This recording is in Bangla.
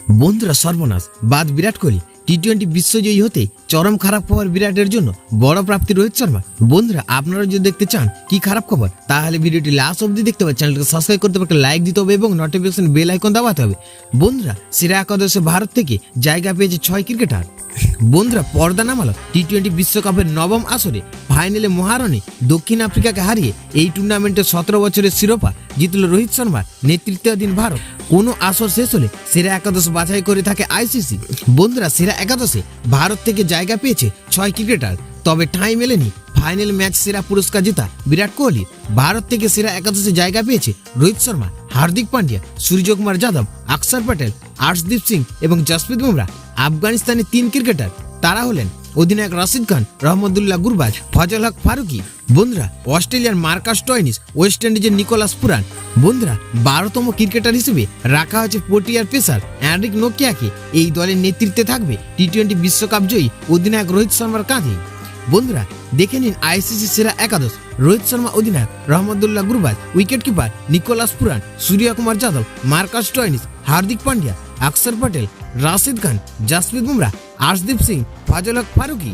বন্ধুরা সর্বনাশ বাদ বিরাট কোহলি টি-20 বিশ্বজয়ী হতে চরম খারাপ খবর বিরাটের জন্য বড় প্রাপ্তি রোহিত শর্মা। বন্ধুরা আপনারা যদি দেখতে চান কি খারাপ খবর তাহলে ভিডিওটি লাস্ট অবধি দেখতে হবে, চ্যানেলকে সাবস্ক্রাইব করতে হবে, লাইক দিতে হবে এবং নোটিফিকেশন বেল আইকন দাবাতে হবে। বন্ধুরা সেরা একাদশে ভারত থেকে জায়গা পেয়েছে 6 ক্রিকেটার। বন্ধুরা পর্দা নামালো টি-20 বিশ্বকাপের নবম আসরে ফাইনালে মহারণে দক্ষিণ আফ্রিকাকে হারিয়ে এই টুর্নামেন্টের 17 বছরের শিরোপা জিতল রোহিত শর্মার নেতৃত্বাধীন ভারত। কোনো আসর শেষ হলে সেরা একাদশ বাছাই করে থাকে আইসিসি। বন্ধুরা সেরা একাদশে ভারত থেকে জায়গা পেয়েছে 6 ক্রিকেটার, তবে ঠাঁই মেলেনি ফাইনাল ম্যাচ সেরা পুরস্কার জেতা বিরাট কোহলি। ভারত থেকে সেরা একাদশে জায়গা পেয়েছে রোহিত শর্মা, হার্দিক পান্ডিয়া, সূর্যকুমার যাদব, অক্ষর প্যাটেল, আর্শদীপ সিং এবং জসপ্রীত বুমরাহ। আফগানিস্তানের 3 ক্রিকেটার, তারা হলেন অধিনায়ক রাশিদ খান, রহমতুল্লাহ গুরবাজ, ফজল হক ফারুকি। বন্ধুরা অস্ট্রেলিয়ার মার্কাস স্টোয়নিস, ওয়েস্ট ইন্ডিজের নিকোলাস পুরান। বন্ধুরা 12তম ক্রিকেটার হিসেবে রাখা হয়েছে প্রোটিয়ার পেসার এনরিক নোকিয়াকে। এই দলের নেতৃত্বে থাকবে টি-20 বিশ্বকাপ জয়ী অধিনায়ক রোহিত শর্মার কাঁধে। বন্ধুরা দেখে নিন আইসিসি সেরা একাদশ। রোহিত শর্মা অধিনায়ক, Rahmatullah Gurbaz wicket keeper, Nicholas Pooran, Suryakumar Yadav, Marcus Stoinis, Hardik Pandya, Axar Patel, Rashid Khan, Jasprit Bumrah, Arshdeep Singh, Fazal হক ফারুকি।